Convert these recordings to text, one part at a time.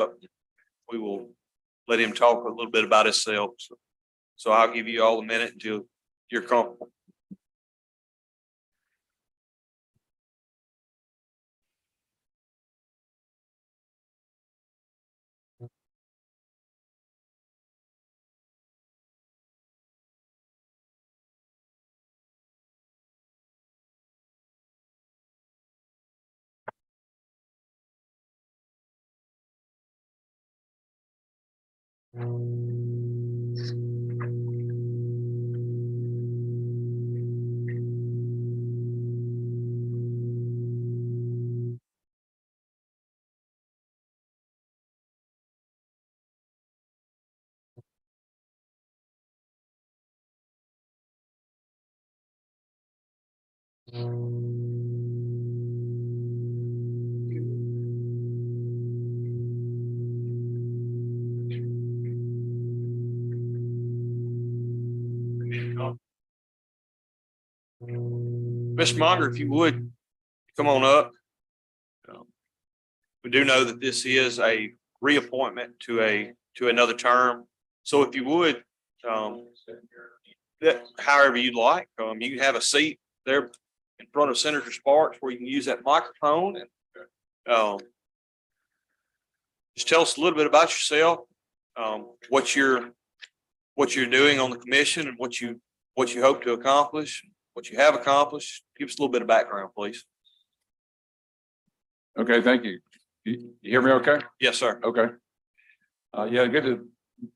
but we will let him talk a little bit about himself. So I'll give you all a minute until you're comfortable. Mr. Monger, if you would, come on up. We do know that this is a reappointment to another term. So if you would, however you'd like, you can have a seat there in front of Senator Sparks where you can use that microphone and just tell us a little bit about yourself, what you're doing on the commission and what you hope to accomplish, what you have accomplished. Give us a little bit of background, please. Okay, thank you. You hear me okay? Yes, sir. Okay. Yeah, good to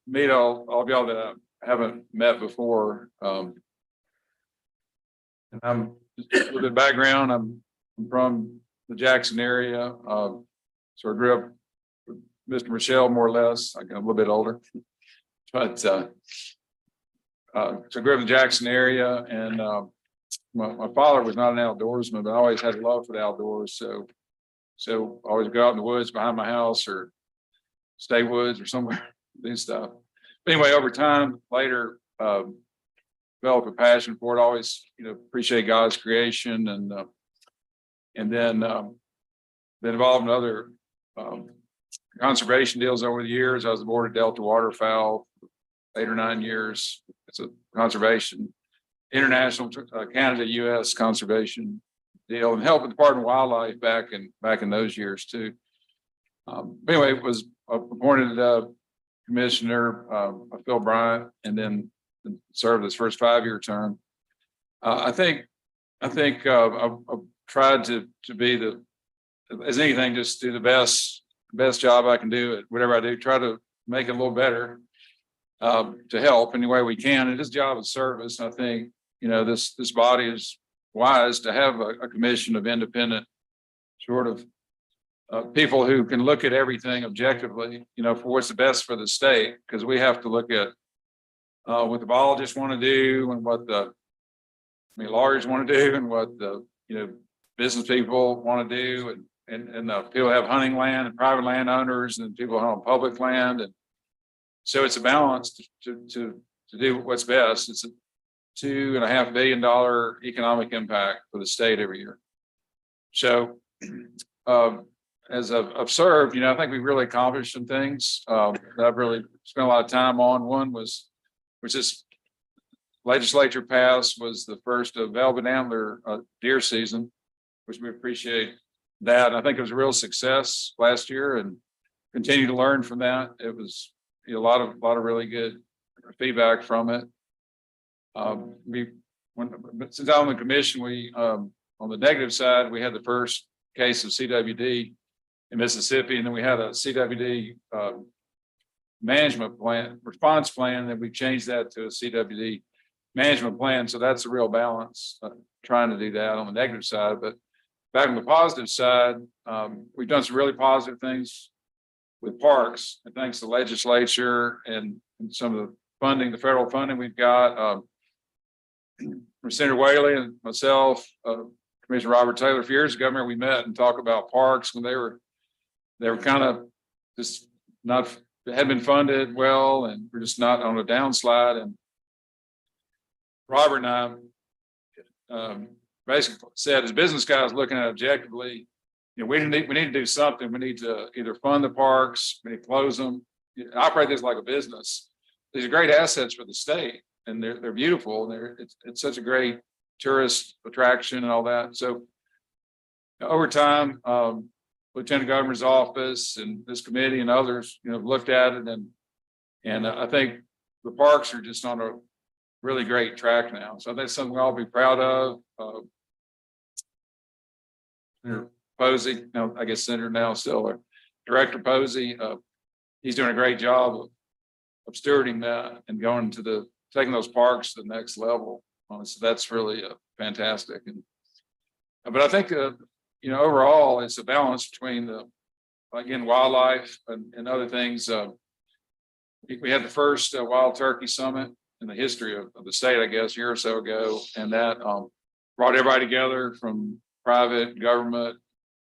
meet all of y'all that I haven't met before. And I'm just a little bit of background. I'm from the Jackson area. So I grew up with Mr. Michelle, more or less. I'm a little bit older. But so I grew up in the Jackson area, and my father was not an outdoorsman, but I always had a love for the outdoors. So I always go out in the woods behind my house or state woods or somewhere, do stuff. But anyway, over time, later, developed a passion for it. Always, appreciate God's creation, and then been involved in other conservation deals over the years. I was the board of Delta Waterfowl 8 or 9 years. It's a conservation, international Canada, U.S. conservation deal, and helped the Department of Wildlife back in those years too. Anyway, was appointed commissioner Phil Bryant, and then served his first 5-year term. I think I've tried to be as anything, just do the best job I can do at whatever I do. Try to make it a little better, to help any way we can. And this job of service, I think, this body is wise to have a commission of independent sort of people who can look at everything objectively, for what's the best for the state, because we have to look at what the biologists want to do and what the lawyers want to do and what the business people want to do, and people have hunting land and private landowners and people on public land, and so it's a balance to do what's best. It's a $2.5 billion economic impact for the state every year. So as I've served, I think we've really accomplished some things that I've really spent a lot of time on. One was, which this legislature passed, was the first of velvet antler deer season, which we appreciate that. And I think it was a real success last year, and continue to learn from that. It was a lot of really good feedback from it. Since I'm on the commission, we on the negative side, we had the first case of CWD in Mississippi, and then we had a CWD management plan, response plan, that we changed that to a CWD management plan. So that's a real balance, trying to do that on the negative side. But back on the positive side, we've done some really positive things with parks, and thanks to the legislature and some of the funding, the federal funding we've got. Senator Whaley and myself, Commissioner Robert Taylor, a few years ago, we met and talked about parks when they were kind of just not, had been funded well, and we're just not on a downslide. And Robert and I basically said, as business guys looking at it objectively, we need to do something. We need to either fund the parks, we need to close them, operate this like a business. These are great assets for the state, and they're beautiful. And it's such a great tourist attraction and all that. So over time, Lieutenant Governor's office and this committee and others, looked at it, and I think the parks are just on a really great track now. So that's something we'll all be proud of. Senator Posey, no, I guess Senator now still, or Director Posey, he's doing a great job of stewarding that and taking those parks to the next level. So that's really fantastic. But I think, overall, it's a balance between again, wildlife and other things. We had the first Wild Turkey Summit in the history of the state, I guess, a year or so ago, and that brought everybody together from private, government,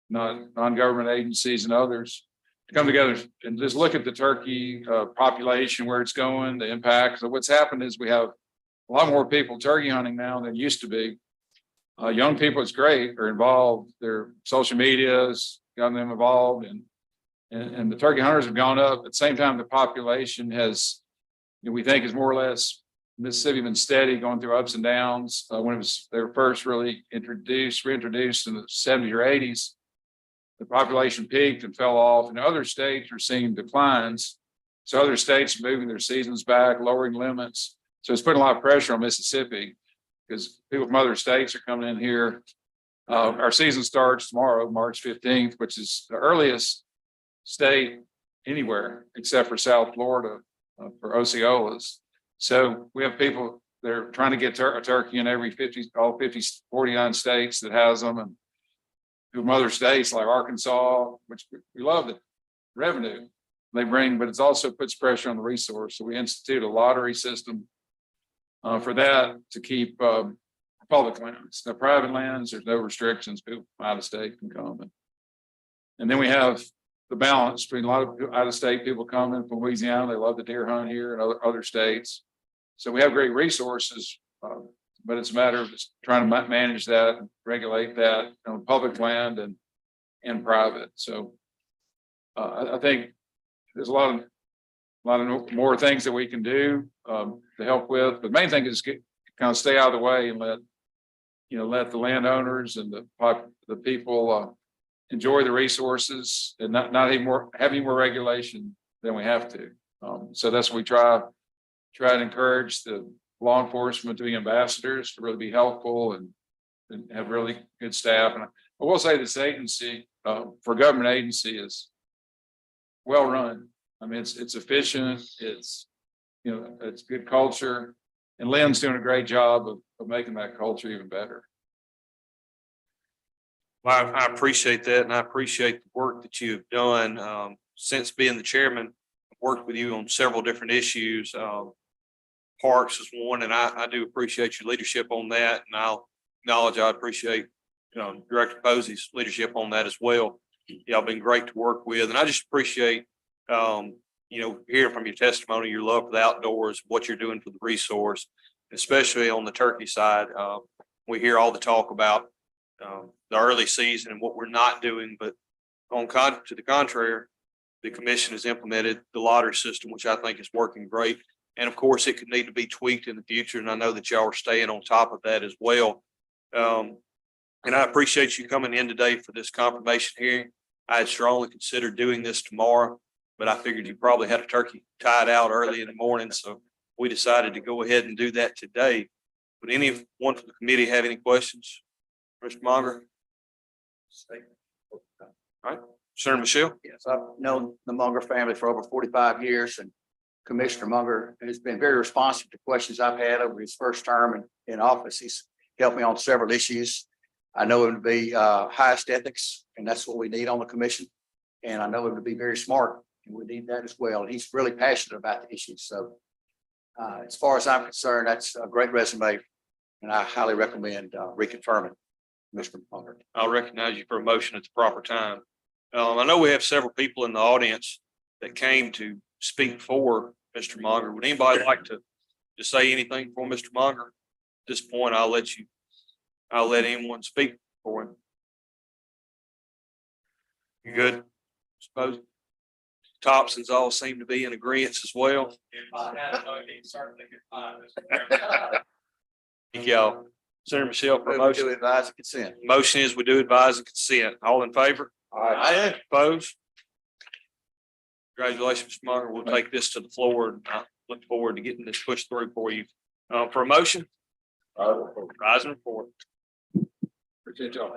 non-government agencies and others to come together and just look at the turkey population, where it's going, the impact. So what's happened is we have a lot more people turkey hunting now than used to be. Young people, it's great, are involved. Their social media's gotten them involved, and the turkey hunters have gone up. At the same time, the population has, we think, is more or less Mississippi been steady, going through ups and downs. When they were first really reintroduced in the 70s or 80s, the population peaked and fell off, and other states are seeing declines. So other states are moving their seasons back, lowering limits. So it's putting a lot of pressure on Mississippi, because people from other states are coming in here. Our season starts tomorrow, March 15th, which is the earliest state anywhere except for South Florida for Osceolas. So we have people that are trying to get a turkey in all 49 states that has them, and from other states like Arkansas, which we love the revenue they bring, but it also puts pressure on the resource. So we institute a lottery system for that to keep public lands. The private lands, there's no restrictions. People from out of state can come. And then we have the balance between a lot of out of state people coming from Louisiana. They love the deer hunt here and other states. So we have great resources, but it's a matter of just trying to manage that, and regulate that on public land and private. So I think there's a lot of more things that we can do to help with. But the main thing is kind of stay out of the way and let the landowners and the people enjoy the resources, and not have any more regulation than we have to. So that's what we try to encourage the law enforcement to be ambassadors, to really be helpful and have really good staff. And I will say this agency, for a government agency, is well run. I mean, it's efficient. It's good culture, and Lynn's doing a great job of making that culture even better. Well, I appreciate that, and I appreciate the work that you've done since being the chairman. I've worked with you on several different issues. Parks is one, and I do appreciate your leadership on that. And I'll acknowledge I appreciate Director Posey's leadership on that as well. Y'all been great to work with, and I just appreciate hearing from your testimony, your love for the outdoors, what you're doing for the resource, especially on the turkey side. We hear all the talk about the early season and what we're not doing, but to the contrary, the commission has implemented the lottery system, which I think is working great. And of course, it could need to be tweaked in the future. And I know that y'all are staying on top of that as well. And I appreciate you coming in today for this confirmation hearing. I had strongly considered doing this tomorrow, but I figured you probably had a turkey tied out early in the morning. So we decided to go ahead and do that today. Would anyone from the committee have any questions? Mr. Monger? All right, Senator Michelle? Yes, I've known the Munger family for over 45 years, and Commissioner Munger has been very responsive to questions I've had over his first term in office. He's helped me on several issues. I know him to be highest ethics, and that's what we need on the commission. And I know him to be very smart, and we need that as well. And he's really passionate about the issues. So as far as I'm concerned, that's a great resume, and I highly recommend reconfirming Mr. Munger. I'll recognize you for a motion at the proper time. I know we have several people in the audience that came to speak for Mr. Munger. Would anybody like to say anything for Mr. Munger? At this point, I'll let anyone speak for him. You good? Suppose Thompsons all seem to be in agreement as well. Thank y'all. Senator Michelle, for a To motion. advise and consent. Motion is we do advise and consent. All in favor? Aye. Opposed? Congratulations, Mr. Munger. We'll take this to the floor and I look forward to getting this pushed through for you. For a motion, rise and report. Appreciate y'all.